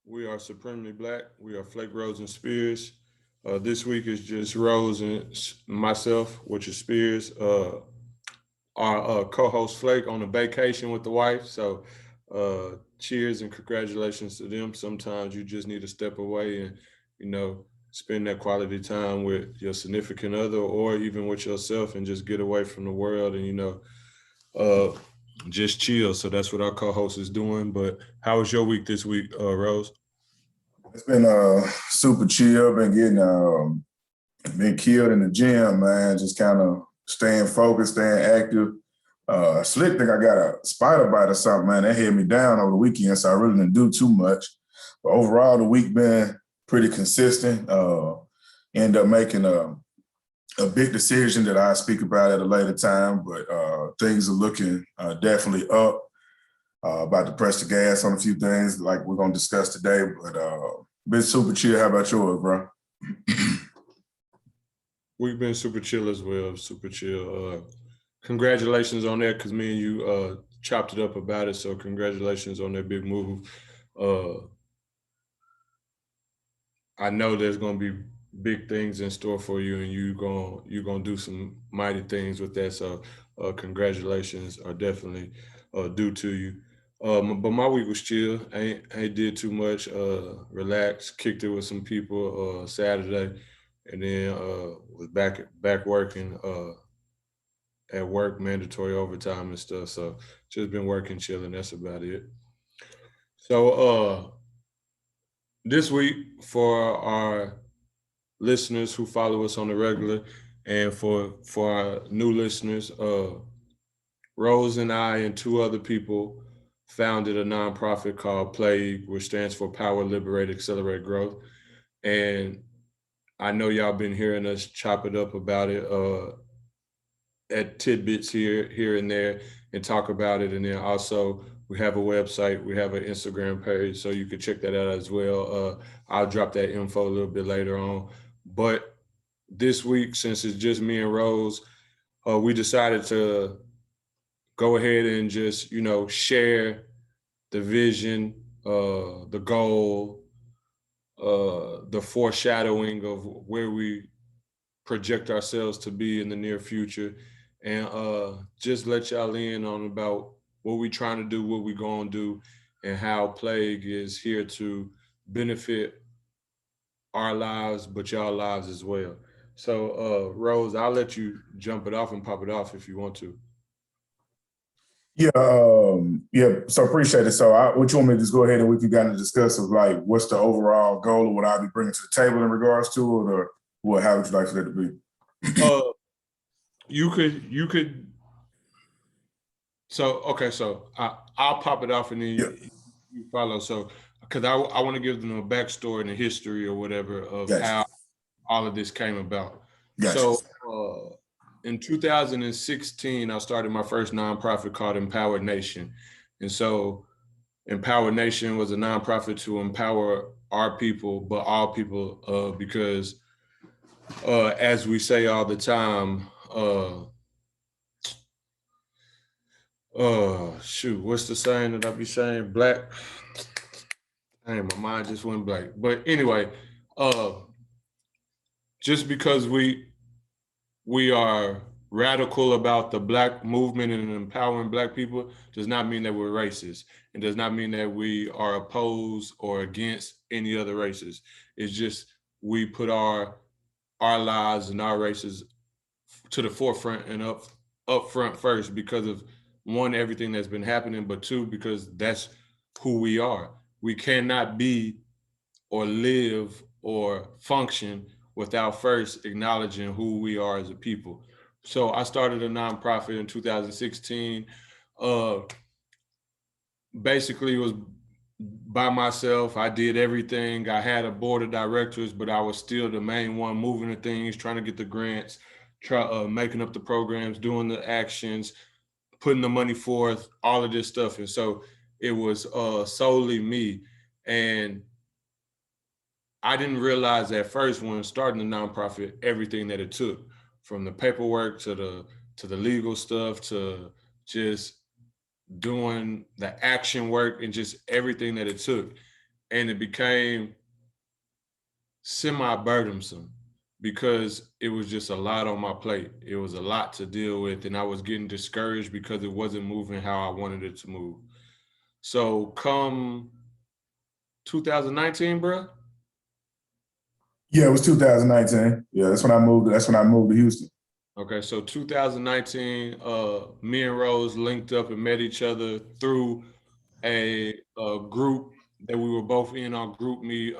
We are Supremely Black. We are Flake, Rose, and Spears. This week is just Rose and myself, which is Spears. Our co-host Flake on a vacation with the wife. So cheers and congratulations to them. Sometimes you just need to step away and, you know, spend that quality time with your significant other or even with yourself and just get away from the world and, uh, just chill. So that's what our co-host is doing. But how was your week this week, Rose? It's been super chill. Been killed in the gym, man. Just kind of staying focused, staying active. Slick think I got a spider bite or something, man. That hit me down over the weekend, so I really didn't do too much. But overall, the week been pretty consistent. End up making a big decision that I speak about at a later time, but things are looking definitely up. About to press the gas on a few things like we're gonna discuss today, but been super chill. How about yours, bro? We've been super chill as well, super chill. Congratulations on that, because me and you chopped it up about it. So congratulations on that big move. I know there's gonna be big things in store for you, and you're gonna do some mighty things with that. So congratulations are definitely due to you. But my week was chill. I ain't did too much. Relaxed, kicked it with some people Saturday, and then was back working at work, mandatory overtime and stuff. So just been working, chilling. That's about it. So this week for our listeners who follow us on the regular, and for our new listeners, Rose and I and two other people founded a nonprofit called P.L.A.G, which stands for Power, Liberate, Accelerate Growth. And I know y'all been hearing us chop it up about it at tidbits here and there and talk about it. And then also we have a website, we have an Instagram page, so you can check that out as well. I'll drop that info a little bit later on. But this week, since it's just me and Rose, we decided to go ahead and just, share the vision, the goal, the foreshadowing of where we project ourselves to be in the near future, and just let y'all in on about what we trying to do, what we gonna do, and how P.L.A.G is here to benefit our lives, but y'all lives as well. So, Rose, I'll let you jump it off and pop it off if you want to. Yeah. So appreciate it. So, what you want me to just go ahead and we can kind of discuss of like what's the overall goal of what I'll be bringing to the table in regards to it, or what? How would you like for that to be? You could. So okay, so I'll pop it off and then Yeah. you follow. So because I want to give them a backstory and a history or whatever of Gotcha. how all of this came about. Gotcha. So in 2016, I started my first nonprofit called Empowered Nation. And so Empowered Nation was a nonprofit to empower our people, but all people, because as we say all the time, shoot, what's the saying that I be saying? Black, dang, my mind just went blank. But anyway, uh, just because we are radical about the Black movement and empowering Black people does not mean that we're racist. It does not mean that we are opposed or against any other races. It's just we put our lives and our races to the forefront and up front first because of one, everything that's been happening, but two, because that's who we are. We cannot be or live or function without first acknowledging who we are as a people. So I started a nonprofit in 2016. Uh, Basically, it was by myself. I did everything. I had a board of directors, but I was still the main one moving the things, trying to get the grants, making up the programs, doing the actions, putting the money forth, all of this stuff. And so it was solely me. And I didn't realize at first when starting the nonprofit everything that it took, from the paperwork to the legal stuff to just doing the action work and just everything that it took. and it became semi-burdensome because it was just a lot on my plate. It was a lot to deal with, and I was getting discouraged because it wasn't moving how I wanted it to move. So come 2019, bro. Yeah, it was 2019. Yeah, that's when I moved. That's when I moved to Houston. Okay, so 2019, me and Rose linked up and met each other through a group that we were both in on group me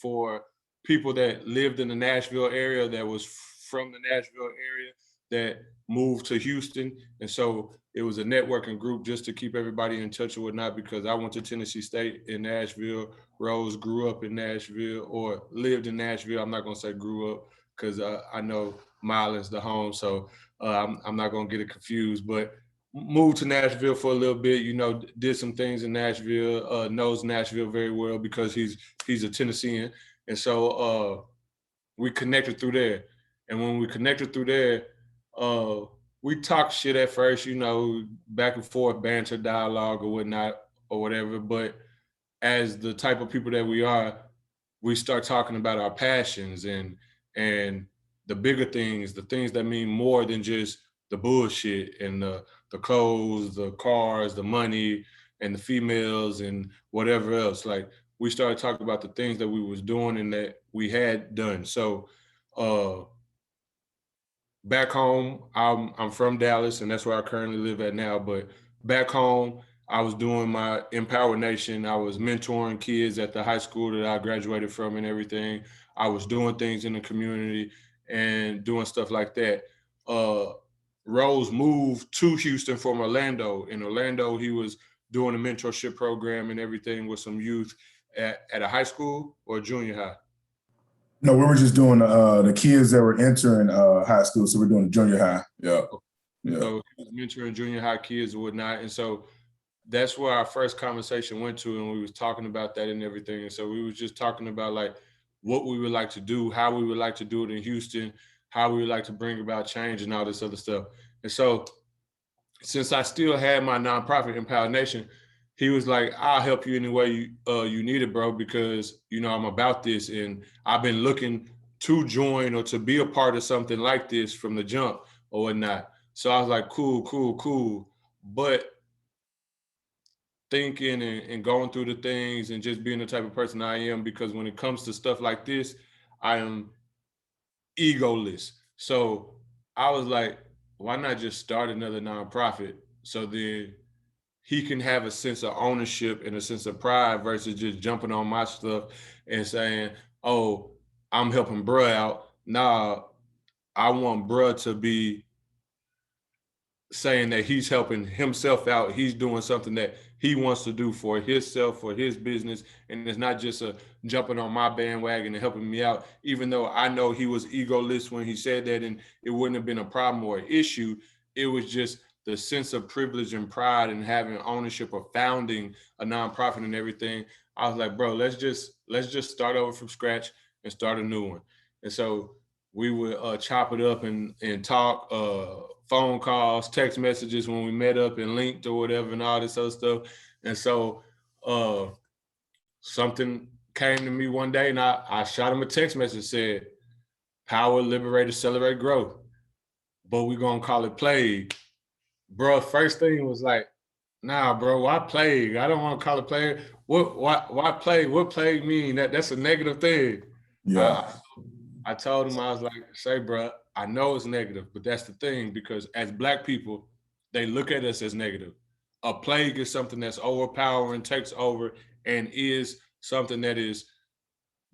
for people that lived in the Nashville area that was from the Nashville area that moved to Houston. And so it was a networking group just to keep everybody in touch and whatnot because I went to Tennessee State in Nashville. Rose grew up in Nashville or lived in Nashville. I'm not going to say grew up because I know Milan's the home. So I'm not going to get it confused. But moved to Nashville for a little bit, you know, did some things in Nashville, knows Nashville very well because he's a Tennessean. And so we connected through there. And when we connected through there, uh, we talked shit at first, you know, back and forth, banter, dialogue or whatnot or whatever. But as the type of people that we start talking about our passions and the bigger things, the things that mean more than just the bullshit and the clothes, the cars, the money, and the females and whatever else. Like we started talking about the things that we was doing and that we had done. So uh back home, I'm from Dallas, and that's where I currently live at now. But back home, I was doing my Empower Nation. I was mentoring kids at the high school that I graduated from and everything. I was doing things in the community and doing stuff like that. Uh, Rose moved to Houston from Orlando. In Orlando, he was doing a mentorship program and everything with some youth at a high school or junior high. No, we were just doing the kids that were entering high school, so we're doing the junior high. Yeah, yeah. So he was mentoring junior high kids and whatnot. And so that's where our first conversation went to, and we was talking about that and everything. And so we was just talking about like what we would like to do, how we would like to do it in Houston, how we would like to bring about change and all this other stuff. And so since I still had my nonprofit Empower Nation, he was like, "I'll help you any way you need it, bro, because you know I'm about this, and I've been looking to join or to be a part of something like this from the jump or whatnot." So I was like, "Cool, cool, cool," but thinking and going through the things and just being the type of person I am, because when it comes to stuff like this, I am egoless. So I was like, why not just start another nonprofit so then he can have a sense of ownership and a sense of pride versus just jumping on my stuff and saying, oh, I'm helping bruh out. Nah, I want bruh to be saying that he's helping himself out. He's doing something that he wants to do for himself, for his business. And it's not just a jumping on my bandwagon and helping me out, even though I know he was egoless when he said that and it wouldn't have been a problem or an issue. It was just the sense of privilege and pride and having ownership of founding a nonprofit and everything. I was like, bro, let's just start over from scratch and start a new one. And so we would chop it up and talk, phone calls, text messages when we met up and linked or whatever and all this other stuff. And so uh, something came to me one day and I shot him a text message said, power, liberate, accelerate growth. But we're going to call it P.L.A.G. Bro, first thing was like, nah, bro, why P.L.A.G? I don't want to call it P.L.A.G. Why P.L.A.G? What P.L.A.G mean? That's a negative thing. Yeah. I told him, I was like, say, bro, I know it's negative, but that's the thing because as Black people, they look at us as negative. A plague is something that's overpowering, takes over, and is something that is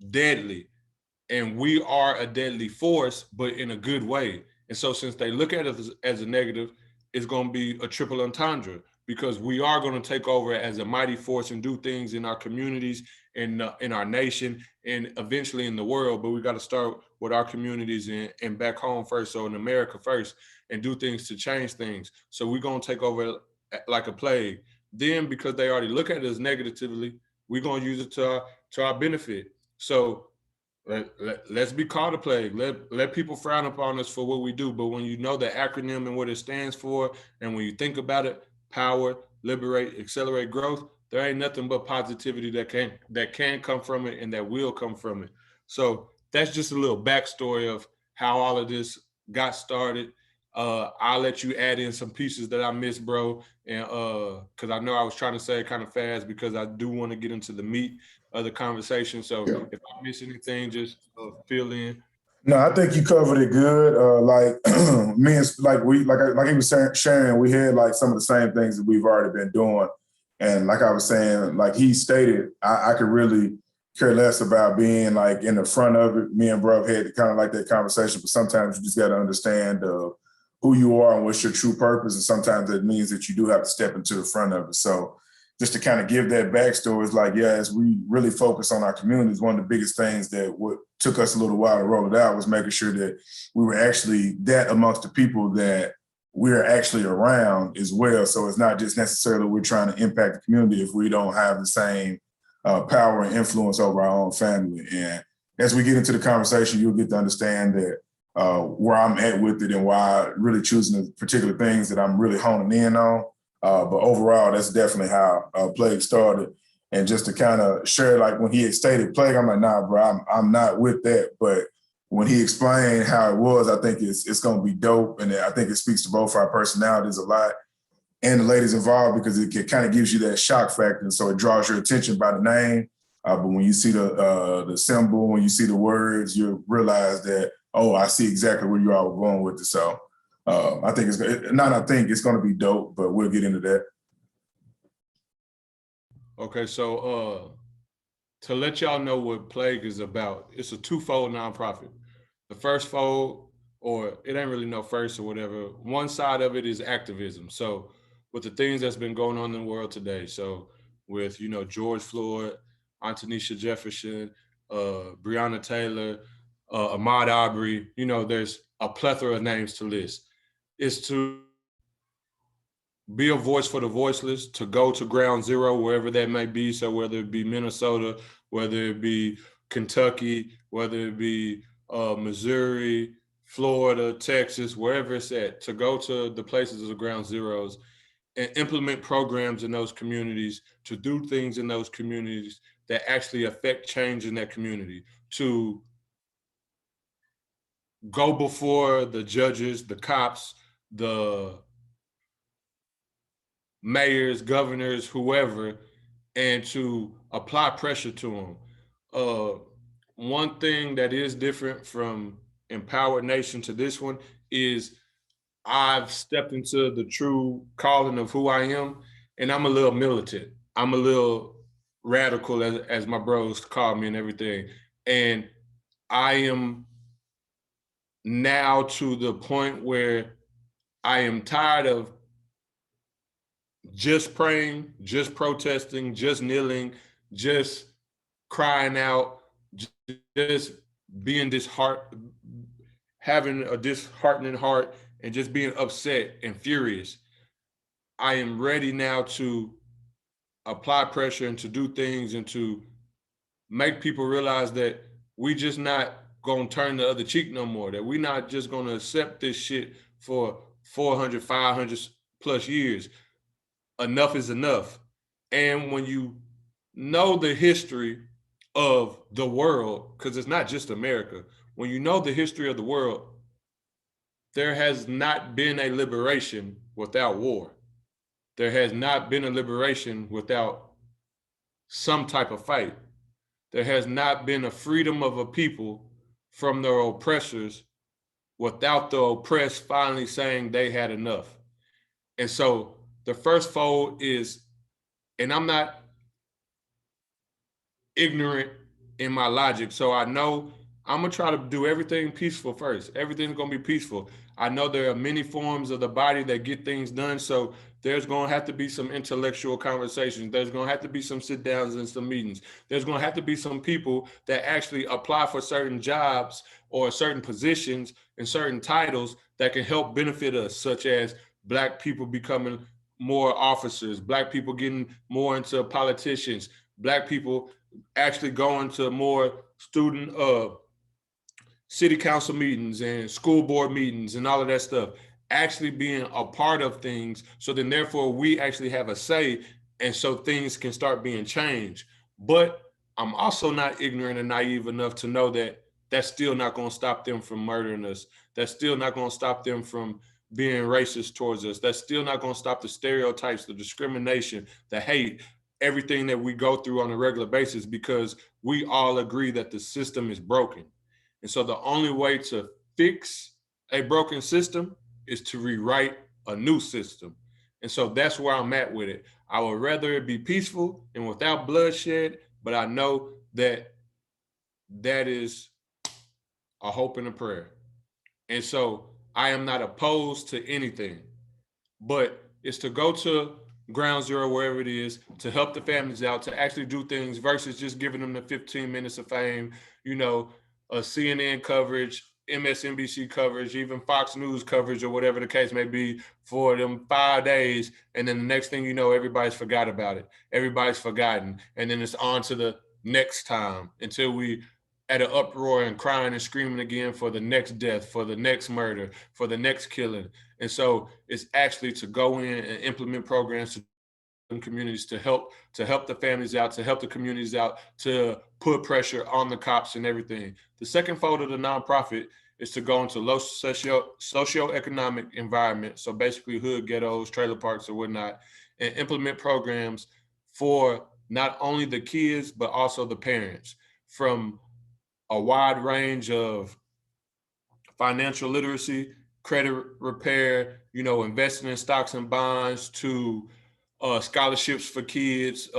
deadly. And we are a deadly force, but in a good way. And so, since they look at us as a negative, it's going to be a triple entendre because we are going to take over as a mighty force and do things in our communities, in our nation, and eventually in the world. But we got to start with our communities and back home first, so in America first, and do things to change things. So we're going to take over like a plague. Then, because they already look at us negatively, we're going to use it to our benefit. So let's be called a plague. Let people frown upon us for what we do. But when you know the acronym and what it stands for, and when you think about it, power, liberate, accelerate growth, there ain't nothing but positivity that can come from it and that will come from it. So that's just a little backstory of how all of this got started. I'll let you add in some pieces that I missed, bro, and because I know I was trying to say it kind of fast because I do want to get into the meat of the conversation. So Yeah. if I miss anything, just fill in. No, I think you covered it good. Like me and like he was sharing, we had like some of the same things that we've already been doing, and like I was saying, like he stated, I could really care less about being like in the front of it. Me and Bruv had kind of like that conversation, but sometimes you just got to understand who you are and what's your true purpose, and sometimes that means that you do have to step into the front of it. So just to kind of give that backstory is like, yeah, as we really focus on our communities, one of the biggest things that what took us a little while to roll it out was making sure that we were actually that amongst the people that we're actually around as well. So it's not just necessarily we're trying to impact the community if we don't have the same power and influence over our own family. And as we get into the conversation, you'll get to understand that where I'm at with it and why really choosing the particular things that I'm really honing in on. But overall, that's definitely how P.L.A.G started. And just to kind of share, like when he had stated P.L.A.G, I'm like, nah, bro, I'm not with that. But when he explained how it was, I think it's going to be dope. And I think it speaks to both our personalities a lot and the ladies involved because it kind of gives you that shock factor. And so it draws your attention by the name. But when you see the symbol, when you see the words, you realize that, oh, I see exactly where you all were going with it. So I think it's going to be dope, but we'll get into that. Okay, so to let y'all know what P.L.A.G is about, it's a twofold nonprofit. The first fold, or it ain't really no first or whatever, one side of it is activism. So with the things that's been going on in the world today, so with, George Floyd, Antonisha Jefferson, Breonna Taylor, Ahmaud Arbery, there's a plethora of names to list. Is to be a voice for the voiceless, to go to ground zero, wherever that may be. So whether it be Minnesota, whether it be Kentucky, whether it be Missouri, Florida, Texas, wherever it's at, to go to the places of the ground zeros and implement programs in those communities, to do things in those communities that actually affect change in that community, to go before the judges, the cops, the mayors, governors, whoever, and to apply pressure to them. One thing that is different from Empowered Nation to this one is I've stepped into the true calling of who I am, and I'm a little militant. I'm a little radical, as my bros call me and everything. And I am now to the point where I am tired of just praying, just protesting, just kneeling, just crying out, just being having a disheartening heart, and just being upset and furious. I am ready now to apply pressure and to do things and to make people realize that we just not gonna turn the other cheek no more, that we not just gonna accept this shit for 400, 500 plus years. Enough is enough. And when you know the history of the world, because it's not just America, when you know the history of the world, there has not been a liberation without war. There has not been a liberation without some type of fight. There has not been a freedom of a people from their oppressors without the oppressed finally saying they had enough. And so the first fold is, and I'm not ignorant in my logic. So I know I'm gonna try to do everything peaceful first. Everything's gonna be peaceful. I know there are many forms of the body that get things done. So there's gonna have to be some intellectual conversations. There's gonna have to be some sit downs and some meetings. There's gonna have to be some people that actually apply for certain jobs or certain positions and certain titles that can help benefit us, such as Black people becoming more officers, Black people getting more into politicians, Black people actually going to more student city council meetings and school board meetings and all of that stuff. actually being a part of things. So then therefore we actually have a say, and so things can start being changed. But I'm also not ignorant and naive enough to know that that's still not going to stop them from murdering us. That's still not going to stop them from being racist towards us. That's still not going to stop the stereotypes, the discrimination, the hate, everything that we go through on a regular basis, because we all agree that the system is broken. And so the only way to fix a broken system is to rewrite a new system. And so that's where I'm at with it. I would rather it be peaceful and without bloodshed, but I know that that is a hope and a prayer. And so I am not opposed to anything, but it's to go to ground zero, wherever it is, to help the families out, to actually do things versus just giving them the 15 minutes of fame, you know, CNN coverage, MSNBC coverage, even Fox News coverage, or whatever the case may be, for them 5 days. And then the next thing you know, everybody's forgot about it. Everybody's forgotten. And then it's on to the next time until we at an uproar and crying and screaming again for the next death, for the next murder, for the next killing. And so it's actually to go in and implement programs to communities to help the families out, to help the communities out, to put pressure on the cops and everything. The second fold of the nonprofit is to go into low socioeconomic environment, so basically hood ghettos, trailer parks, or whatnot, and implement programs for not only the kids but also the parents, from a wide range of financial literacy, credit repair, you know, investing in stocks and bonds, to scholarships for kids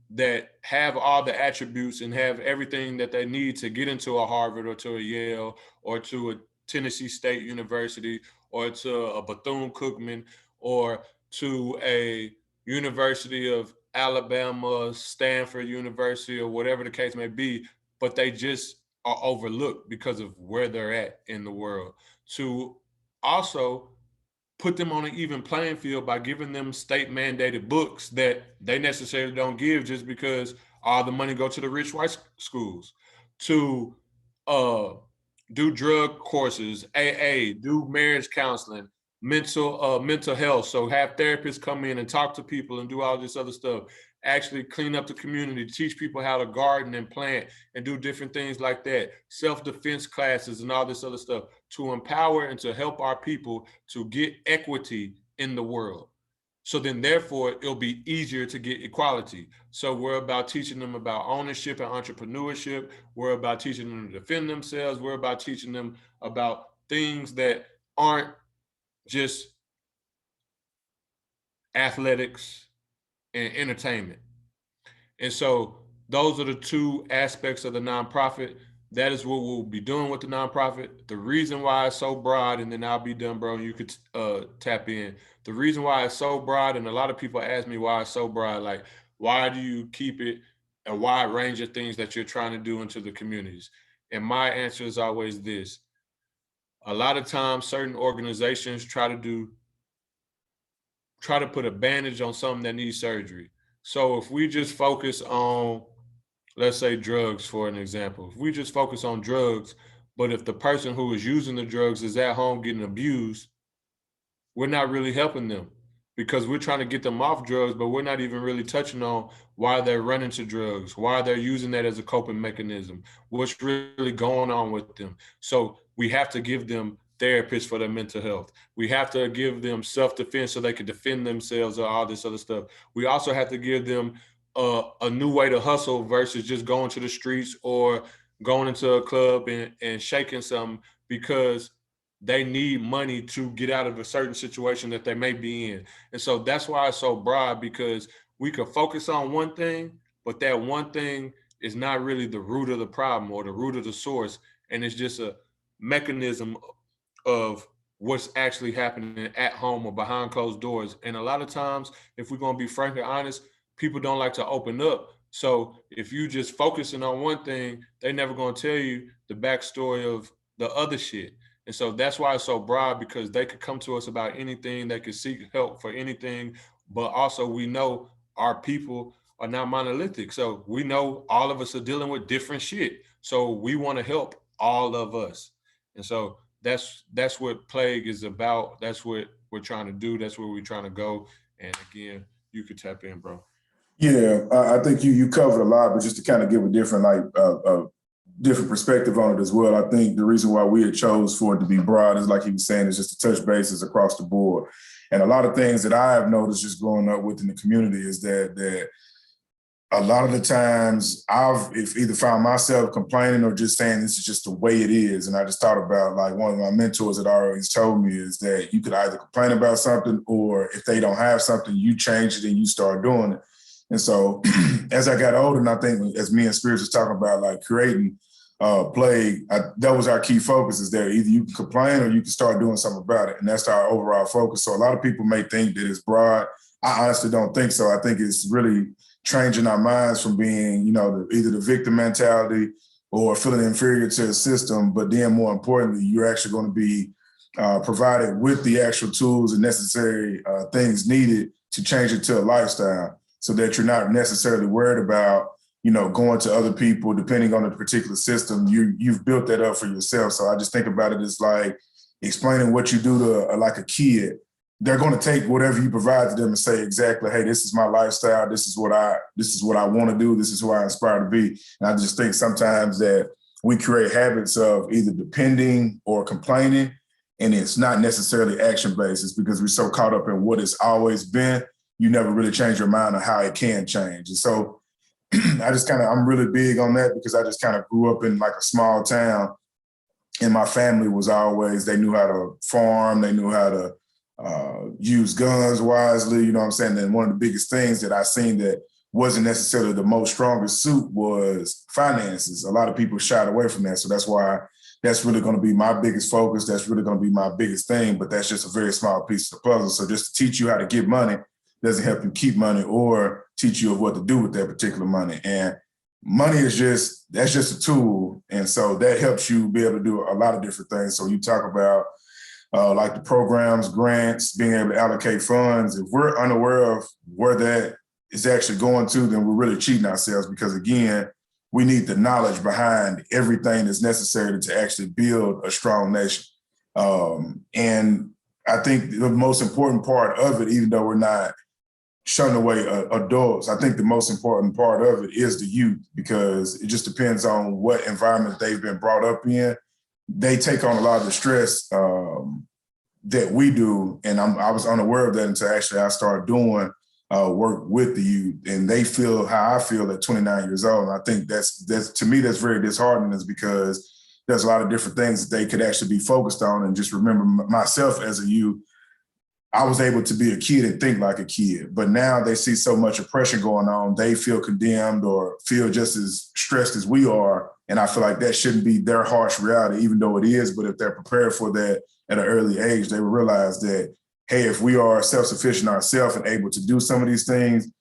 that have all the attributes and have everything that they need to get into a Harvard or to a Yale or to a Tennessee State University or to a Bethune-Cookman or to a University of Alabama, Stanford University, or whatever the case may be, but they just are overlooked because of where they're at in the world. To also put them on an even playing field by giving them state mandated books that they necessarily don't give just because all the money go to the rich white schools. To uh, do drug courses, AA, do marriage counseling, mental health. So have therapists come in and talk to people and do all this other stuff. Actually clean up the community, teach people how to garden and plant and do different things like that. Self-defense classes and all this other stuff to empower and to help our people to get equity in the world. So then therefore it'll be easier to get equality. So we're about teaching them about ownership and entrepreneurship. We're about teaching them to defend themselves. We're about teaching them about things that aren't just athletics and entertainment. And so those are the two aspects of the nonprofit. That is what we'll be doing with the nonprofit. The reason why it's so broad, and then I'll be done, bro. You could tap in. The reason why it's so broad, and a lot of people ask me why it's so broad, like why do you keep it a wide range of things that you're trying to do into the communities? And my answer is always this: a lot of times, certain organizations try to put a bandage on something that needs surgery. So if we just focus on, let's say, drugs, for an example, if we just focus on drugs, but if the person who is using the drugs is at home getting abused, we're not really helping them because we're trying to get them off drugs, but we're not even really touching on why they're running to drugs, why they're using that as a coping mechanism, what's really going on with them. So we have to give them therapists for their mental health. We have to give them self-defense so they can defend themselves or all this other stuff. We also have to give them a new way to hustle versus just going to the streets or going into a club and shaking something because they need money to get out of a certain situation that they may be in. And so that's why it's so broad, because we could focus on one thing, but that one thing is not really the root of the problem or the root of the source. And it's just a mechanism of what's actually happening at home or behind closed doors. And a lot of times, if we're going to be frankly honest, people don't like to open up. So if you just focusing on one thing, they never going to tell you the backstory of the other shit. And so that's why it's so broad, because they could come to us about anything, they could seek help for anything, but also we know our people are not monolithic. So we know all of us are dealing with different shit. So we want to help all of us. And so that's what P.L.A.G is about. That's what we're trying to do. That's where we're trying to go. And again, you could tap in, bro. Yeah, I think you covered a lot, but just to kind of give a different different perspective on it as well. I think the reason why we had chose for it to be broad is like he was saying, is just to touch bases across the board. And a lot of things that I have noticed just growing up within the community is that a lot of the times if either found myself complaining or just saying this is just the way it is. And I just thought about like one of my mentors that always told me is that you could either complain about something, or if they don't have something, you change it and you start doing it. And so as I got older, and I think as me and Spirits was talking about like creating P.L.A.G, that was our key focus, is that either you can complain or you can start doing something about it. And that's our overall focus. So a lot of people may think that it's broad. I honestly don't think so. I think it's really changing our minds from being, either the victim mentality or feeling inferior to a system. But then more importantly, you're actually going to be provided with the actual tools and necessary things needed to change it to a lifestyle, so that you're not necessarily worried about, going to other people, depending on the particular system. You've built that up for yourself. So I just think about it as like explaining what you do to like a kid. They're going to take whatever you provide to them and say exactly, hey, this is my lifestyle. This is what I want to do. This is who I aspire to be. And I just think sometimes that we create habits of either depending or complaining, and it's not necessarily action-based. It's because we're so caught up in what it's always been, you never really change your mind on how it can change. And so I'm really big on that, because I just kind of grew up in like a small town, and my family was always, they knew how to farm, they knew how to use guns wisely, you know what I'm saying? And one of the biggest things that I seen that wasn't necessarily the most strongest suit was finances. A lot of people shied away from that. So that's why that's really going to be my biggest focus. That's really going to be my biggest thing, but that's just a very small piece of the puzzle. So just to teach you how to get money doesn't help you keep money or teach you of what to do with that particular money. And money is that's just a tool. And so that helps you be able to do a lot of different things. So you talk about like the programs, grants, being able to allocate funds. If we're unaware of where that is actually going to, then we're really cheating ourselves, because again, we need the knowledge behind everything that's necessary to actually build a strong nation. And I think the most important part of it, even though we're not shunning away adults, I think the most important part of it is the youth, because it just depends on what environment they've been brought up in. They take on a lot of the stress that we do, and I was unaware of that until actually I started doing work with the youth, and they feel how I feel at 29 years old. And I think that's to me, that's very disheartening, is because there's a lot of different things that they could actually be focused on. And just remember myself as a youth, I was able to be a kid and think like a kid, but now they see so much oppression going on, they feel condemned or feel just as stressed as we are. And I feel like that shouldn't be their harsh reality, even though it is. But if they're prepared for that at an early age, they will realize that, hey, if we are self-sufficient ourselves and able to do some of these things,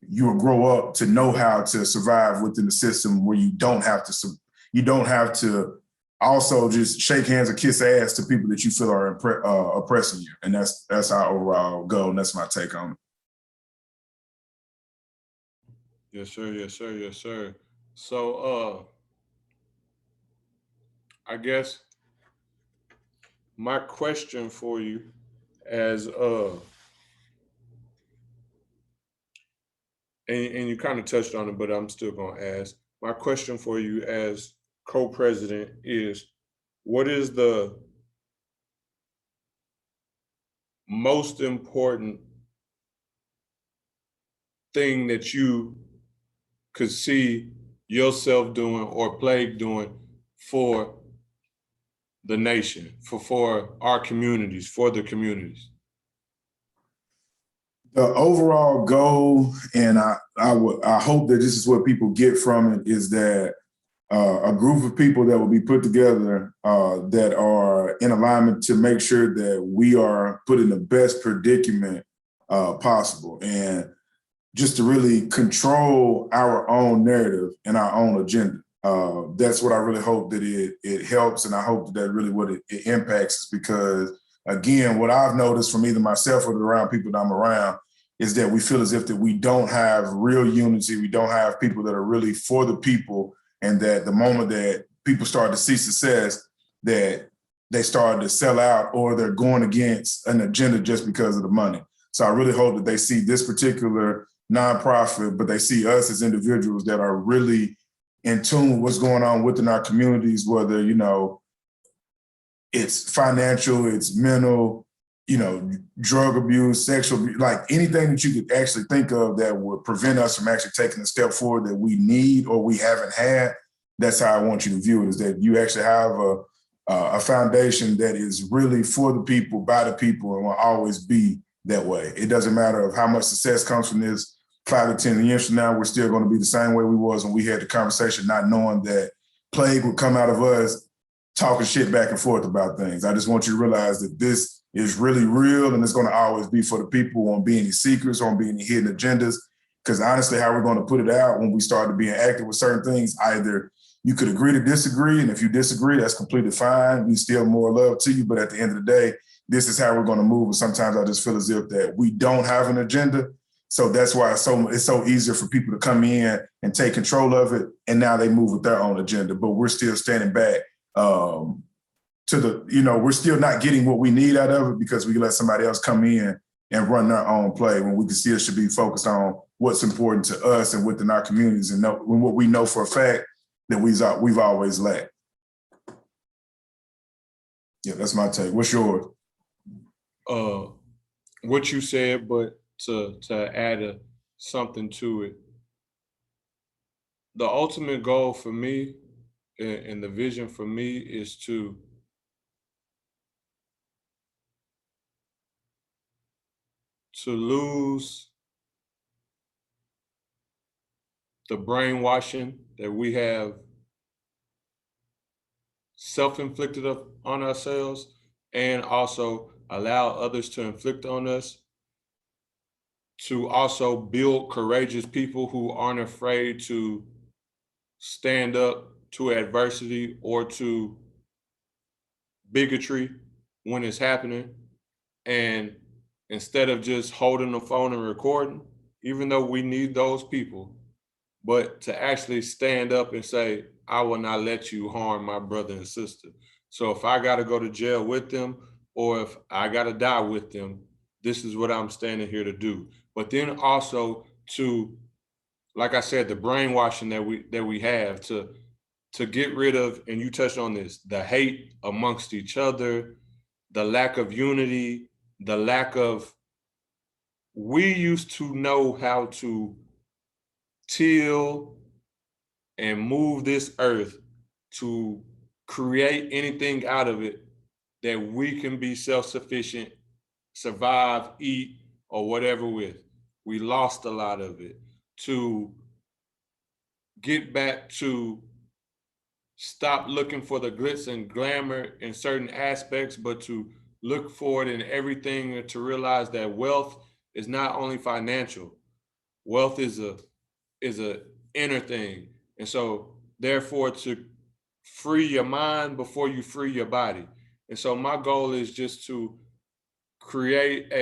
you will grow up to know how to survive within the system, where you don't have to also just shake hands or kiss ass to people that you feel are oppressing you. And that's our overall goal, and that's my take on it. Yes, sir. Yes, sir. Yes, sir. So, I guess my question for you, as and you kind of touched on it, but I'm still gonna ask. My question for you as co-president is, what is the most important thing that you could see yourself doing or P.L.A.G doing for the nation, for our communities, for the communities? The overall goal, and I hope that this is what people get from it, is that a group of people that will be put together that are in alignment to make sure that we are put in the best predicament possible, and just to really control our own narrative and our own agenda. That's what I really hope that it helps, and I hope that really what it impacts is because, again, what I've noticed from either myself or around people that I'm around is that we feel as if that we don't have real unity, we don't have people that are really for the people, and that the moment that people start to see success, that they started to sell out or they're going against an agenda just because of the money. So I really hope that they see this particular nonprofit, but they see us as individuals that are really in tune with what's going on within our communities, whether, you know, it's financial, it's mental, you know, drug abuse, sexual abuse, like anything that you could actually think of that would prevent us from actually taking a step forward that we need or we haven't had. That's how I want you to view it, is that you actually have a foundation that is really for the people, by the people, and will always be that way. It doesn't matter of how much success comes from this 5 to 10 years from now, we're still going to be the same way we was when we had the conversation, not knowing that P.L.A.G would come out of us talking shit back and forth about things. I just want you to realize that this is really real and it's going to always be for the people. Won't be any secrets, won't be any hidden agendas. Because honestly, how we're going to put it out when we started being active with certain things, either you could agree to disagree, and if you disagree, that's completely fine. We still more love to you, but at the end of the day, this is how we're going to move. And sometimes I just feel as if that we don't have an agenda. So that's why it's so easier for people to come in and take control of it, and now they move with their own agenda. But we're still standing back to the, you know, we're still not getting what we need out of it because we let somebody else come in and run their own play when we can still should be focused on what's important to us and within our communities and know, what we know for a fact that we've always lacked. Yeah, that's my take. What's yours? What you said, but to add something to it, the ultimate goal for me and the vision for me is to lose the brainwashing that we have self-inflicted on ourselves, and also allow others to inflict on us, to also build courageous people who aren't afraid to stand up to adversity or to bigotry when it's happening. And instead of just holding the phone and recording, even though we need those people, but to actually stand up and say, I will not let you harm my brother and sister. So if I got to go to jail with them, or if I got to die with them, this is what I'm standing here to do. But then also to, like I said, the brainwashing that we have to get rid of, and you touched on this, the hate amongst each other, the lack of unity, the lack of, we used to know how to till and move this earth to create anything out of it that we can be self-sufficient, survive, eat, or whatever with. We lost a lot of it. To get back to stop looking for the glitz and glamour in certain aspects, but to look for it in everything, and to realize that wealth is not only financial. Wealth is a inner thing. And so therefore to free your mind before you free your body. And so my goal is just to create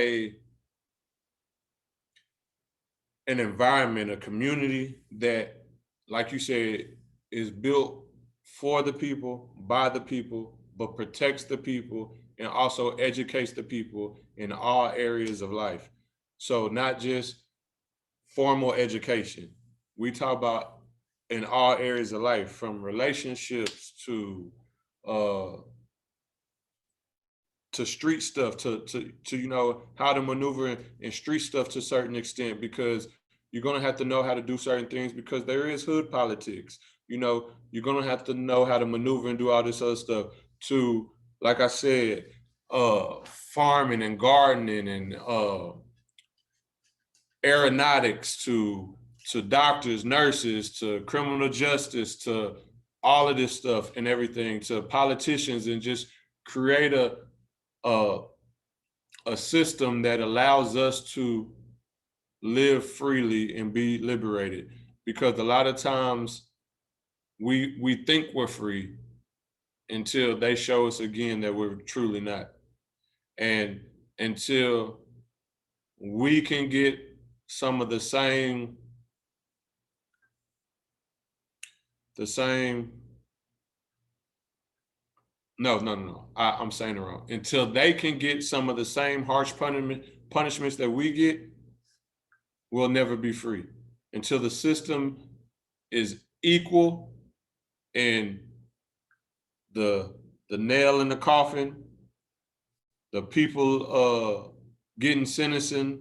an environment, a community that, like you said, is built for the people, by the people, but protects the people and also educates the people in all areas of life. So not just formal education. We talk about in all areas of life, from relationships uh to street stuff, to you know, how to maneuver in street stuff to a certain extent, because you're gonna have to know how to do certain things, because there is hood politics. You know, you're gonna have to know how to maneuver and do all this other stuff, to, like I said, farming and gardening and aeronautics, to doctors, nurses, to criminal justice, to all of this stuff and everything, to politicians, and just create a, a system that allows us to live freely and be liberated. Because a lot of times we think we're free until they show us again that we're truly not. And until we can get some of the same No. I'm saying it wrong. Until they can get some of the same harsh punishments that we get, we'll never be free. Until the system is equal and the nail in the coffin, the people getting sentencing,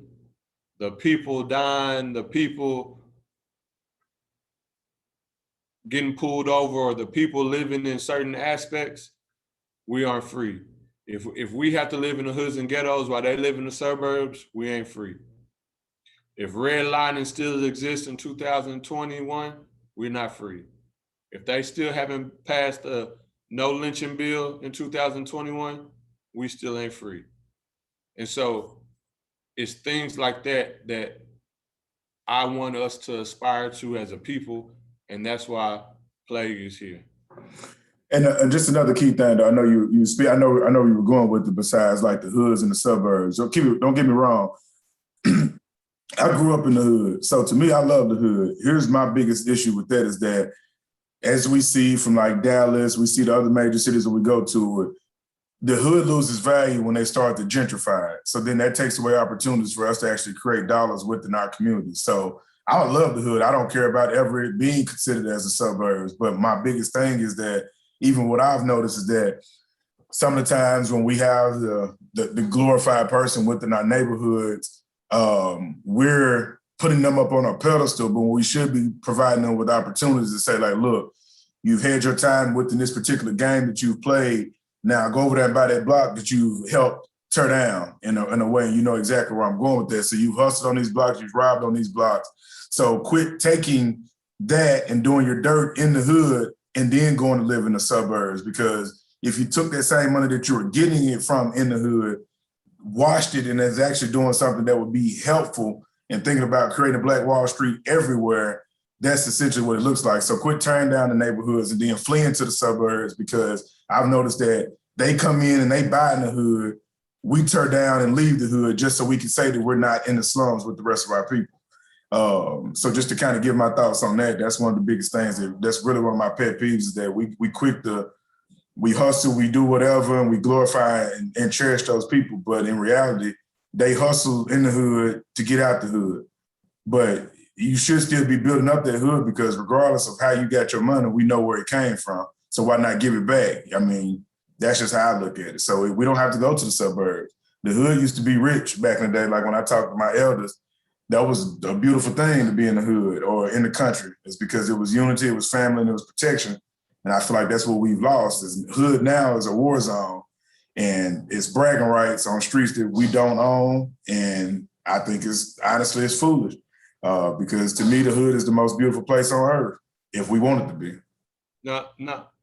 the people dying, the people getting pulled over, or the people living in certain aspects, we aren't free. If we have to live in the hoods and ghettos while they live in the suburbs, we ain't free. If redlining still exists in 2021, we're not free. If they still haven't passed a no lynching bill in 2021, we still ain't free. And so it's things like that that I want us to aspire to as a people, and that's why P.L.A.G is here. And just another key thing, though, I know you speak. I know you were going with it. Besides, like the hoods and the suburbs. Don't get me wrong. I grew up in the hood, so to me, I love the hood. Here's my biggest issue with that is that, as we see from like Dallas, we see the other major cities that we go to, the hood loses value when they start to gentrify it. So then that takes away opportunities for us to actually create dollars within our community. So I would love the hood. I don't care about ever it being considered as the suburbs. But my biggest thing is that even what I've noticed is that some of the times when we have the glorified person within our neighborhoods, we're putting them up on a pedestal, but we should be providing them with opportunities to say, like, look, you've had your time within this particular game that you've played. Now go over there and buy that block that you helped tear down in a way, and you know exactly where I'm going with that. So you've hustled on these blocks, you've robbed on these blocks. So quit taking that and doing your dirt in the hood and then going to live in the suburbs. Because if you took that same money that you were getting it from in the hood, washed it, and is actually doing something that would be helpful and thinking about creating a Black Wall Street everywhere, that's essentially what it looks like. So quit tearing down the neighborhoods and then fleeing to the suburbs, because I've noticed that they come in and they buy in the hood. We tear down and leave the hood just so we can say that we're not in the slums with the rest of our people. So just to kind of give my thoughts on that, that's one of the biggest things. That's really one of my pet peeves, is that we hustle, we do whatever, and we glorify and cherish those people. But in reality, they hustle in the hood to get out the hood. But you should still be building up that hood, because regardless of how you got your money, we know where it came from. So why not give it back? I mean, that's just how I look at it. So we don't have to go to the suburbs. The hood used to be rich back in the day. Like when I talked to my elders, that was a beautiful thing to be in the hood or in the country. It's because it was unity, it was family, and it was protection. And I feel like that's what we've lost. Is hood now is a war zone, and it's bragging rights on streets that we don't own. And I think it's foolish, because to me, the hood is the most beautiful place on earth if we want it to be. No,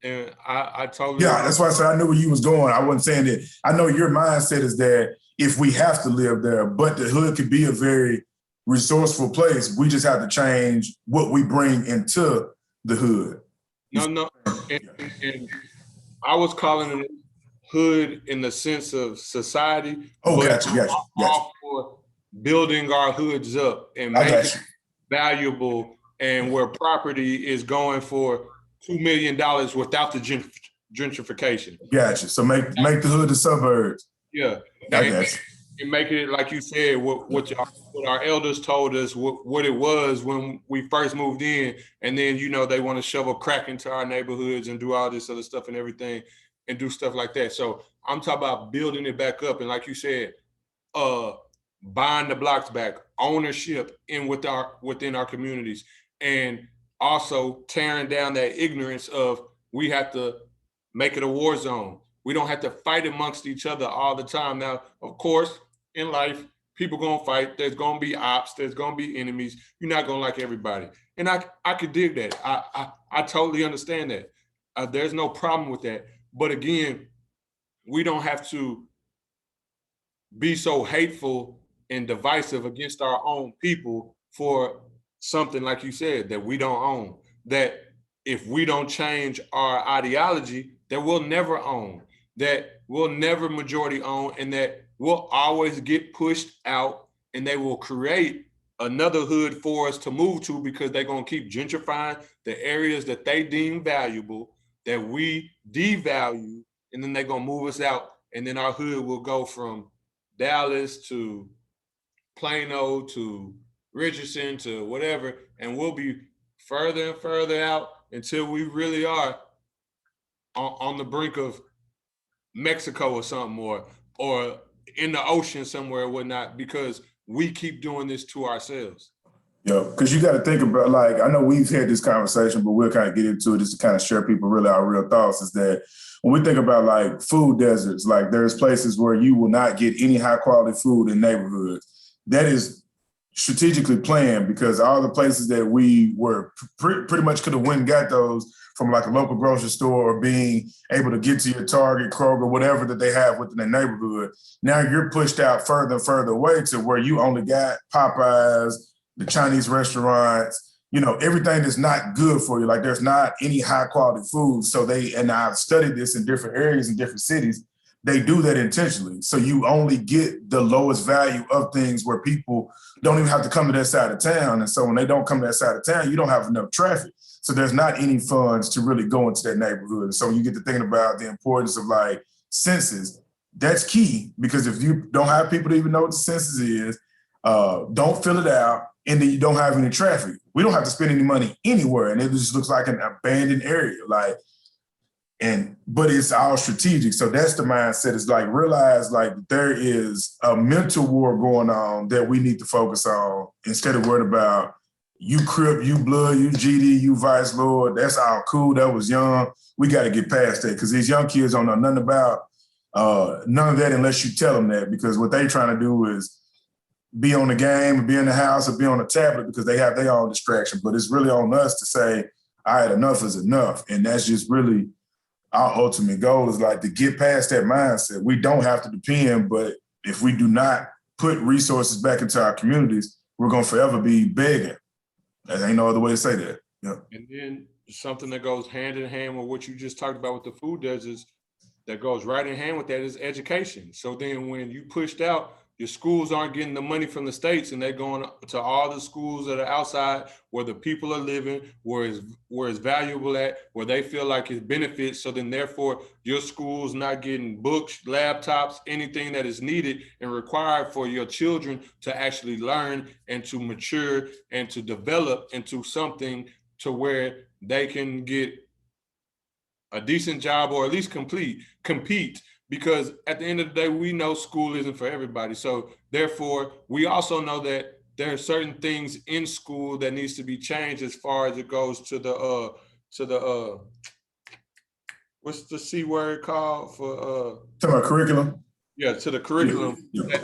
and I totally Yeah, that's why I said I knew where you was going. I wasn't saying that. I know your mindset is that if we have to live there, but the hood could be a very resourceful place. We just have to change what we bring into the hood. No, and I was calling it hood in the sense of society. Oh, but gotcha. all for building our hoods up and making it valuable, and where property is going for $2 million without the gentrification. Gotcha. So make the hood the suburbs. Yeah. I gotcha. And making it, like you said, what our elders told us, what it was when we first moved in. And then, they want to shovel crack into our neighborhoods and do all this other stuff and everything and do stuff like that. So I'm talking about building it back up. And like you said, buying the blocks back, ownership within our communities, and also tearing down that ignorance of we have to make it a war zone. We don't have to fight amongst each other all the time. Now, of course, in life, people gonna fight. There's gonna be ops. There's gonna be enemies. You're not gonna like everybody, and I could dig that. I totally understand that. There's no problem with that. But again, we don't have to be so hateful and divisive against our own people for something, like you said, that we don't own. That if we don't change our ideology, that we'll never own, that we'll never majority own, and that we'll always get pushed out, and they will create another hood for us to move to, because they're going to keep gentrifying the areas that they deem valuable, that we devalue and then they're gonna move us out, and then our hood will go from Dallas to Plano to Richardson to whatever, and we'll be further and further out until we really are on the brink of Mexico or something, or in the ocean somewhere or whatnot, because we keep doing this to ourselves. Yeah, because you got to think about, like, I know we've had this conversation, but we'll kind of get into it just to kind of share people really our real thoughts, is that when we think about like food deserts, like there's places where you will not get any high quality food in neighborhoods. That is strategically planned, because all the places that we were pretty much could have went and got those from like a local grocery store, or being able to get to your Target, Kroger, whatever that they have within the neighborhood. Now you're pushed out further and further away to where you only got Popeyes, the Chinese restaurants, everything that's not good for you. Like there's not any high quality food. So and I've studied this in different areas in different cities, they do that intentionally. So you only get the lowest value of things where people don't even have to come to that side of town. And so when they don't come to that side of town, you don't have enough traffic. So there's not any funds to really go into that neighborhood. And so when you get to thinking about the importance of like census, that's key, because if you don't have people to even know what the census is, don't fill it out, and then you don't have any traffic, we don't have to spend any money anywhere. And it just looks like an abandoned area. But it's all strategic. So that's the mindset, is like realize like there is a mental war going on that we need to focus on, instead of worried about you Crip, you Blood, you GD, you Vice Lord. That's all cool. That was young. We got to get past that, because these young kids don't know nothing about none of that unless you tell them that, because what they trying to do is be on the game, or be in the house, or be on a tablet, because they have their own distraction. But it's really on us to say, all right, enough is enough. And that's just really our ultimate goal, is like to get past that mindset. We don't have to depend, but if we do not put resources back into our communities, we're going to forever be begging. There ain't no other way to say that. Yeah. And then something that goes hand in hand with what you just talked about with the food deserts, that goes right in hand with that, is education. So then when you pushed out, your schools aren't getting the money from the states, and they're going to all the schools that are outside, where the people are living, where it's valuable at, where they feel like it benefits. So then therefore your school's not getting books, laptops, anything that is needed and required for your children to actually learn and to mature and to develop into something to where they can get a decent job, or at least compete, because at the end of the day, we know school isn't for everybody. So therefore, we also know that there are certain things in school that needs to be changed, as far as it goes to the what's the C word called for Talking about curriculum? Yeah, to the curriculum. Yeah.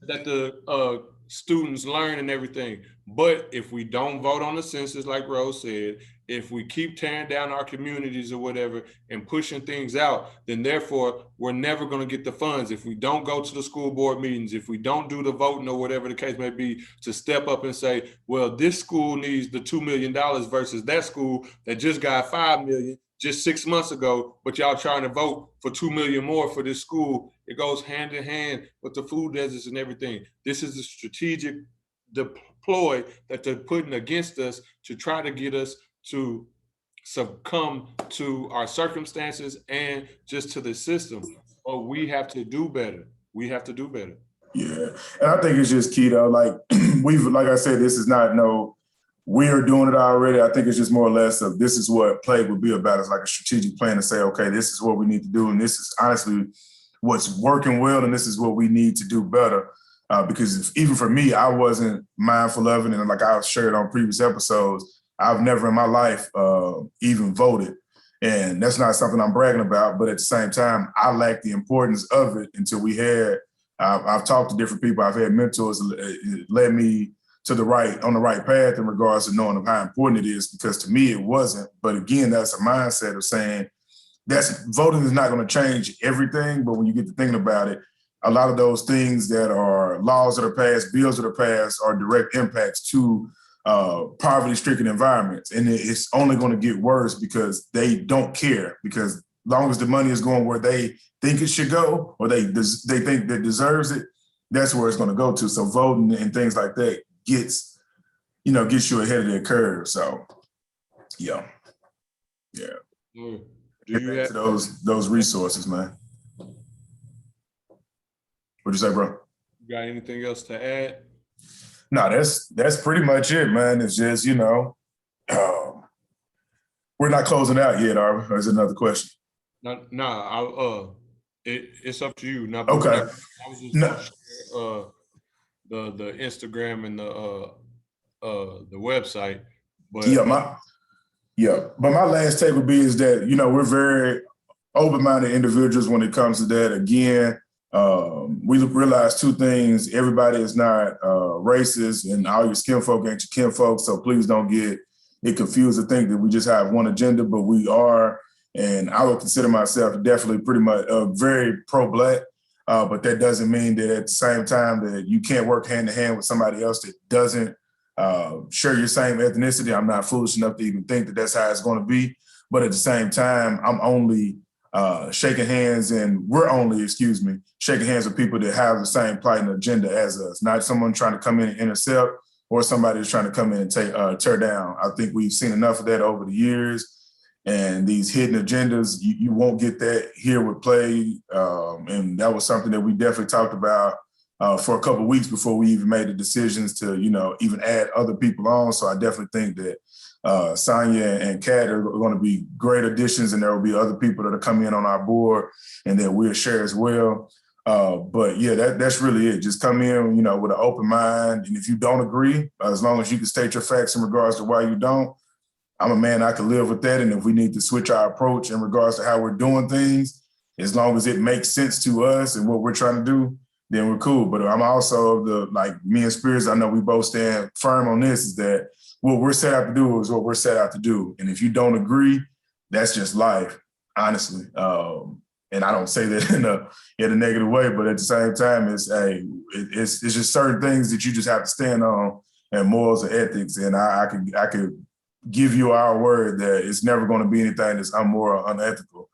that the students learn and everything. But if we don't vote on the census, like Rose said, if we keep tearing down our communities or whatever and pushing things out, then therefore we're never going to get the funds. If we don't go to the school board meetings, if we don't do the voting or whatever the case may be, to step up and say, well, this school needs the $2 million versus that school that just got $5 million just 6 months ago, but y'all trying to vote for $2 million more for this school. It goes hand in hand with the food deserts and everything. This is a strategic deploy that they're putting against us to try to get us to succumb to our circumstances and just to the system. But we have to do better. We have to do better. Yeah. And I think it's just key though. Like like I said, this is not we are doing it already. I think it's just more or less of, this is what P.L.A.G would be about. It's like a strategic plan to say, okay, this is what we need to do. And this is honestly what's working well. And this is what we need to do better. Because even for me, I wasn't mindful of it. And like I've shared on previous episodes, I've never in my life even voted. And that's not something I'm bragging about. But at the same time, I lacked the importance of it until I've talked to different people. I've had mentors that led me on the right path in regards to knowing how important it is, because to me it wasn't. But again, that's a mindset of saying voting is not going to change everything. But when you get to thinking about it, a lot of those things that are laws that are passed, bills that are passed, are direct impacts to poverty-stricken environments. And it's only going to get worse because they don't care, because as long as the money is going where they think it should go, or they think that deserves it, that's where it's going to go to. So voting and things like that gets you ahead of their curve. So, yeah. Mm. Do you have to those resources, man. What'd you say, bro? you got anything else to add? No, that's pretty much it, man. It's just, we're not closing out yet, are we? Or is it another question? No, it's up to you. Now, but Okay. whenever I was just gonna No, share the Instagram and the website, but yeah, but my last take would be is that, we're very open-minded individuals when it comes to that. Again, we realize two things. Everybody is not racist, and all your skin folk ain't your kin folk. So please don't get it confused to think that we just have one agenda, but we are. And I would consider myself definitely pretty much very pro-Black. But that doesn't mean that at the same time that you can't work hand in hand with somebody else that doesn't share your same ethnicity. I'm not foolish enough to even think that that's how it's going to be. But at the same time, I'm only shaking hands, and we're only, shaking hands with people that have the same plight and agenda as us, not someone trying to come in and intercept or somebody who's trying to come in and tear down. I think we've seen enough of that over the years. And these hidden agendas, you won't get that here with P.L.A.G. And that was something that we definitely talked about for a couple of weeks before we even made the decisions to, even add other people on. So I definitely think that Sonya and Kat are going to be great additions, and there will be other people that are coming in on our board and that we'll share as well. But yeah, that's really it. Just come in, with an open mind. And if you don't agree, as long as you can state your facts in regards to why you don't, I'm a man, I can live with that. And if we need to switch our approach in regards to how we're doing things, as long as it makes sense to us and what we're trying to do, then we're cool. But I'm also me and Spears, I know we both stand firm on this, is that what we're set out to do is what we're set out to do. And if you don't agree, that's just life, honestly. And I don't say that in a negative way, but at the same time, it's just certain things that you just have to stand on, and morals and ethics. And I could give you our word that it's never going to be anything that's immoral or unethical,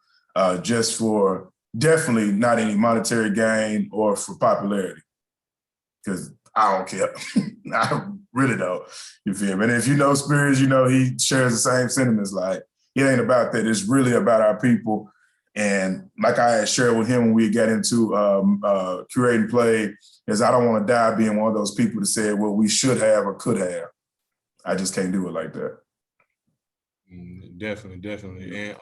just for definitely not any monetary gain or for popularity. Because I don't care. I really don't. You feel me? And if you know Spears, he shares the same sentiments. Like, it ain't about that. It's really about our people. And like I had shared with him when we got into curating P.L.A.G, is I don't want to die being one of those people that said, well, we should have or could have. I just can't do it like that. Definitely. And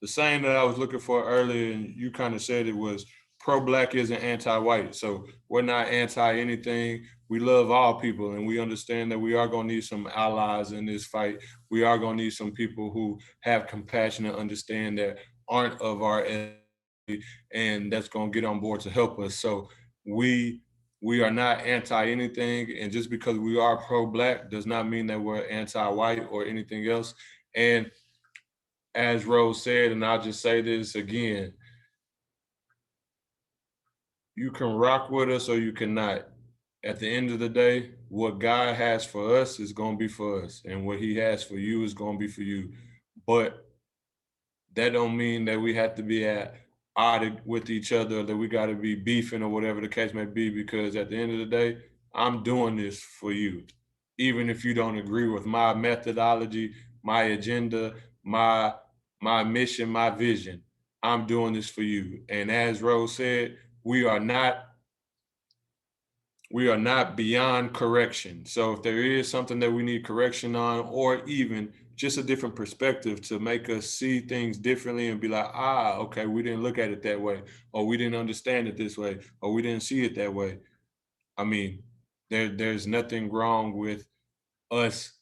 the saying that I was looking for earlier, and you kind of said it, was pro-Black isn't anti-white. So we're not anti anything. We love all people, and we understand that we are going to need some allies in this fight. We are going to need some people who have compassion and understand that aren't of our ethnicity, and that's going to get on board to help us. So we are not anti anything, and just because we are pro-Black does not mean that we're anti-white or anything else. And as Rose said, and I'll just say this again, you can rock with us or you cannot. At the end of the day, what God has for us is going to be for us, and what he has for you is going to be for you. But that don't mean that we have to be at odds with each other, that we got to be beefing or whatever the case may be, because at the end of the day, I'm doing this for you. Even if you don't agree with my methodology, my agenda, my mission, my vision, I'm doing this for you. And as Rose said, we are not beyond correction. So if there is something that we need correction on, or even just a different perspective to make us see things differently and be like, okay, we didn't look at it that way, or we didn't understand it this way, or we didn't see it that way. I mean, there's nothing wrong with us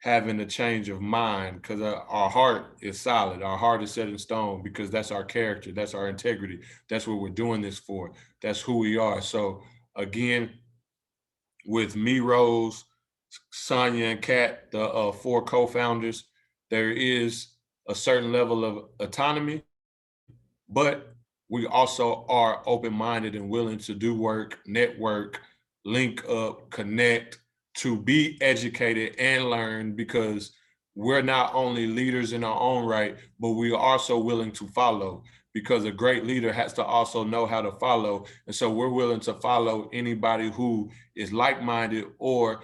having a change of mind, because our heart is solid. Our heart is set in stone, because that's our character. That's our integrity. That's what we're doing this for. That's who we are. So again, with me, Rose, Sonya, and Kat, the four co-founders, there is a certain level of autonomy, but we also are open-minded and willing to do work, network, link up, connect, to be educated and learn, because we're not only leaders in our own right, but we are also willing to follow, because a great leader has to also know how to follow. And so we're willing to follow anybody who is like-minded or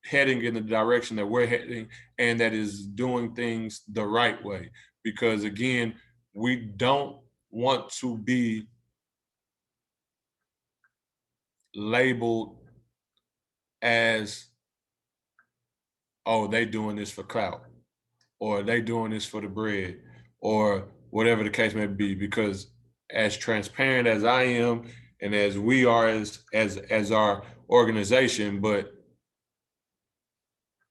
heading in the direction that we're heading, and that is doing things the right way. Because again, we don't want to be labeled as, oh, they doing this for clout, or they doing this for the bread, or whatever the case may be. Because as transparent as I am, and as we are as our organization, but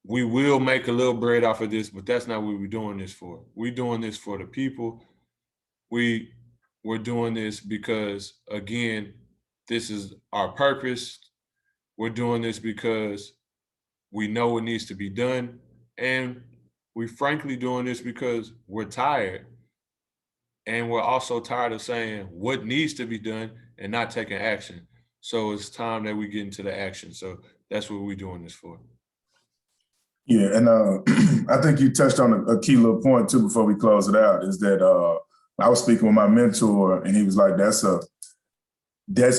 we will make a little bread off of this, but that's not what we're doing this for. We're doing this for the people. We're doing this because, again, this is our purpose. We're doing this because we know it needs to be done. And we frankly doing this because we're tired. And we're also tired of saying what needs to be done and not taking action. So it's time that we get into the action. So that's what we're doing this for. Yeah, and I think you touched on a key little point too before we close it out, is that I was speaking with my mentor, and he was like, that's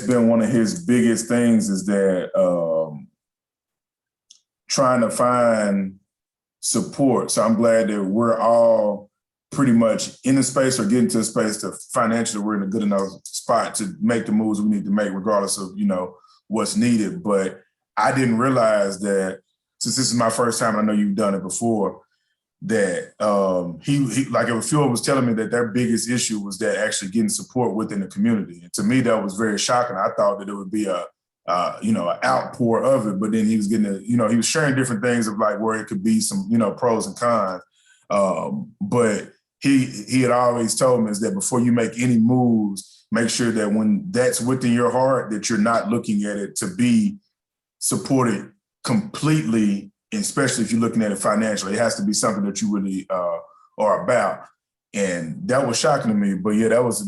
been one of his biggest things, is that trying to find support. So I'm glad that we're all pretty much in a space or getting to a space to financially we're in a good enough spot to make the moves we need to make, regardless of, what's needed. But I didn't realize that, since this is my first time, I know you've done it before, that he like if Phil was telling me that their biggest issue was that actually getting support within the community. And to me, that was very shocking. I thought that it would be an outpour of it, but then he was getting he was sharing different things of like where it could be some, pros and cons. But he had always told me is that before you make any moves, make sure that when that's within your heart, that you're not looking at it to be supported completely, especially if you're looking at it financially. It has to be something that you really are about. And that was shocking to me. But yeah, that was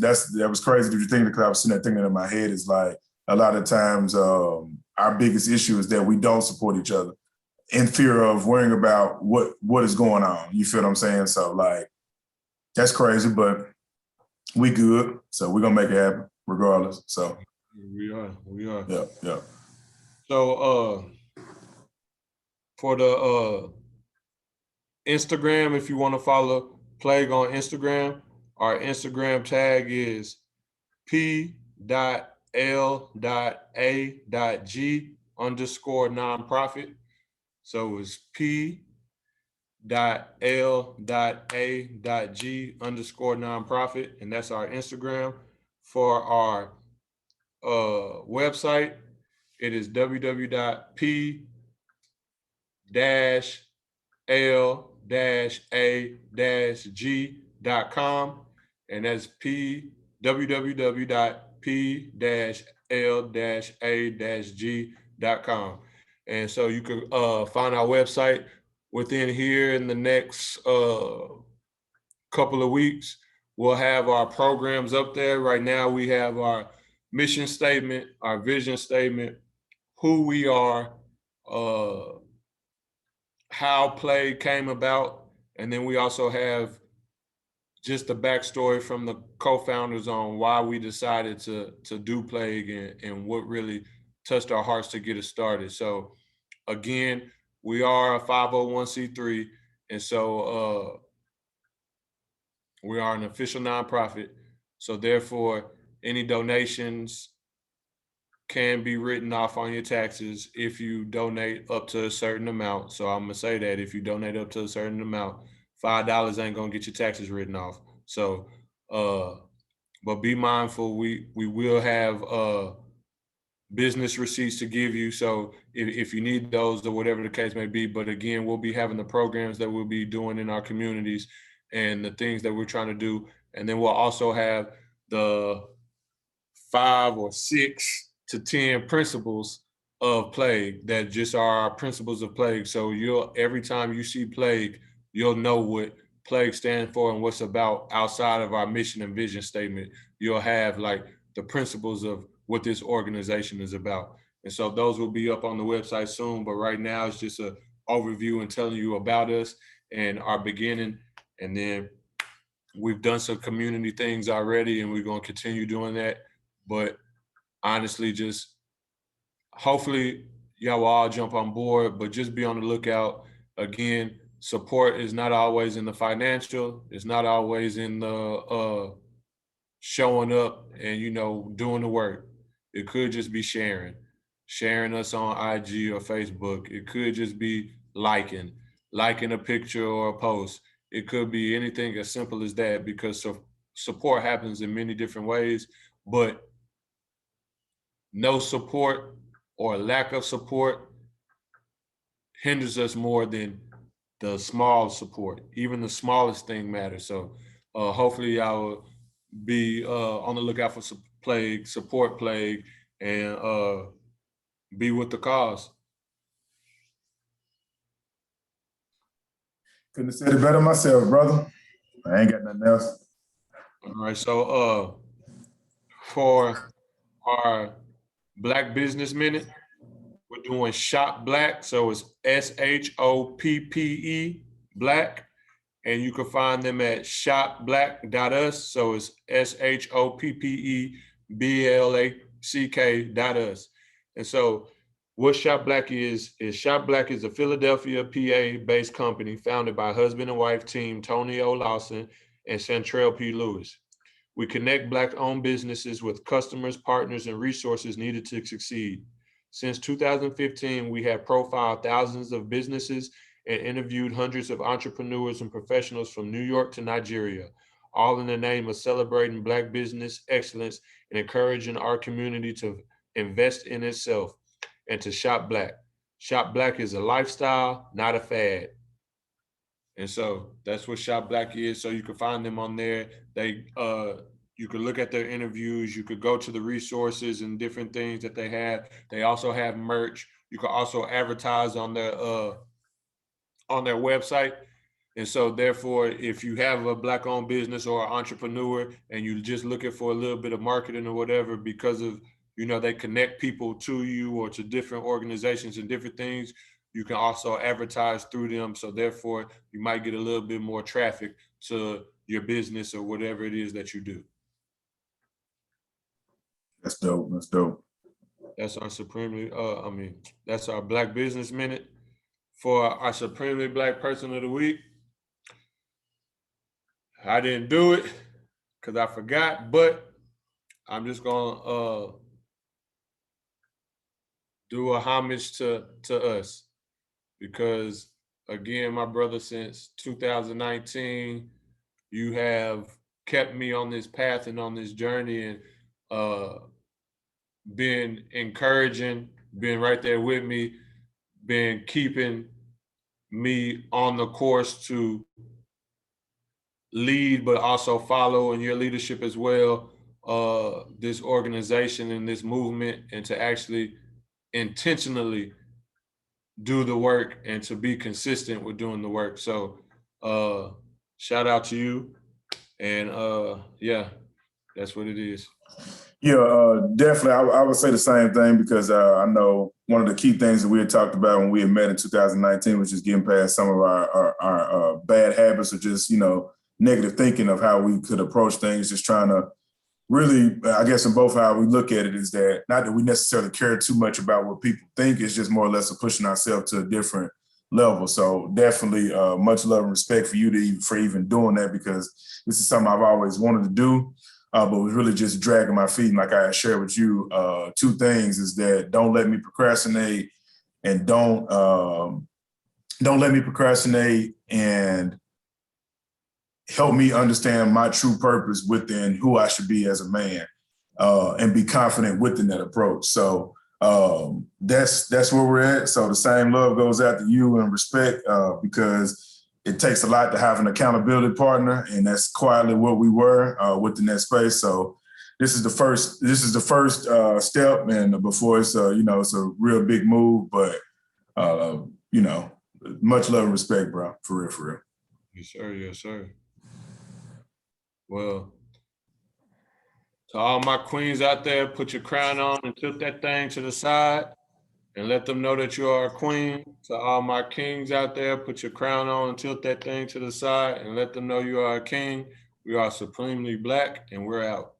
crazy. Did you think, because I was sitting there thinking in my head, is like a lot of times our biggest issue is that we don't support each other in fear of worrying about what is going on. You feel what I'm saying? So like, that's crazy, but we good. So we're gonna make it happen regardless. So We are. yeah. So for the Instagram, if you want to follow P.L.A.G on Instagram, our Instagram tag is P.L.A.G_nonprofit. So it's P.L.A.G_nonprofit, and that's our Instagram. For our website, it is www.P-L-A-G.com, and that's www.P-L-A-G.com. And so you can find our website within here in the next couple of weeks. We'll have our programs up there. Right now we have our mission statement, our vision statement, who we are, how P.L.A.G came about, and then we also have just the backstory from the co-founders on why we decided to do P.L.A.G and what really touched our hearts to get us started. So again, we are a 501c3, and so we are an official nonprofit. So therefore, any donations can be written off on your taxes if you donate up to a certain amount. So I'm gonna say that if you donate up to a certain amount, $5 ain't gonna get your taxes written off. So but be mindful, we will have business receipts to give you. So if you need those or whatever the case may be, but again, we'll be having the programs that we'll be doing in our communities and the things that we're trying to do. And then we'll also have the 5 or 6 to 10 principles of P.L.A.G that just are our principles of P.L.A.G. So every time you see P.L.A.G, you'll know what P.L.A.G stands for and what's about outside of our mission and vision statement. You'll have like the principles of what this organization is about. And so those will be up on the website soon. But right now it's just an overview and telling you about us and our beginning. And then we've done some community things already, and we're going to continue doing that. But honestly, just hopefully y'all will all jump on board, but just be on the lookout. Again, support is not always in the financial. It's not always in the showing up and, you know, doing the work. It could just be sharing us on IG or Facebook. It could just be liking a picture or a post. It could be anything as simple as that, because support happens in many different ways, but no support or lack of support hinders us more than the small support. Even the smallest thing matters. So hopefully I will be on the lookout for support P.L.A.G, and be with the cause. Couldn't have said it better myself, brother. I ain't got nothing else. All right. So for our Black Business Minute, we're doing Shop Black. So it's SHOPPE Black. And you can find them at shopblack.us. So it's SHOPPEBLACK.us. And so what Shop Black is Shop Black is a Philadelphia, PA based company founded by husband and wife team Tony O. Lawson and Chantrell P. Lewis. We connect Black-owned businesses with customers, partners, and resources needed to succeed. Since 2015, we have profiled thousands of businesses and interviewed hundreds of entrepreneurs and professionals from New York to Nigeria, all in the name of celebrating Black business excellence and encouraging our community to invest in itself and to shop Black. Shop Black is a lifestyle, not a fad. And so that's what Shop Black is. So you can find them on there. You could look at their interviews. You could go to the resources and different things that they have. They also have merch. You can also advertise on their website. And so therefore, if you have a Black-owned business or an entrepreneur and you're just looking for a little bit of marketing or whatever, because of, you know, they connect people to you or to different organizations and different things, you can also advertise through them. So therefore, you might get a little bit more traffic to your business or whatever it is that you do. That's dope. That's dope. That's our that's our Black Business Minute. For our Supremely Black Person of the Week, I didn't do it because I forgot, but I'm just gonna do a homage to us, because again, my brother, since 2019, you have kept me on this path and on this journey, and been encouraging, been right there with me, been keeping me on the course to lead, but also follow in your leadership as well, this organization and this movement, and to actually intentionally do the work and to be consistent with doing the work. So shout out to you. And yeah, that's what it is. Yeah, definitely. I would say the same thing, because I know one of the key things that we had talked about when we had met in 2019 was just getting past some of our bad habits, or just, you know, negative thinking of how we could approach things, just trying to really, I guess in both how we look at it, is that not that we necessarily care too much about what people think, it's just more or less of pushing ourselves to a different level. So definitely much love and respect for you for even doing that, because this is something I've always wanted to do. But was really just dragging my feet. And like I shared with you, two things is that don't let me procrastinate, and don't let me procrastinate, and help me understand my true purpose within who I should be as a man, and be confident within that approach. So that's where we're at. So the same love goes out to you, and respect, because it takes a lot to have an accountability partner, and that's quietly what we were within that space. So this is the first step, and before it's it's a real big move, but much love and respect, bro, for real, for real. Yes, sir. Yes, sir. Well, to all my queens out there, put your crown on and tilt that thing to the side and let them know that you are a queen. To all my kings out there, put your crown on and tilt that thing to the side and let them know you are a king. We are supremely black, and we're out.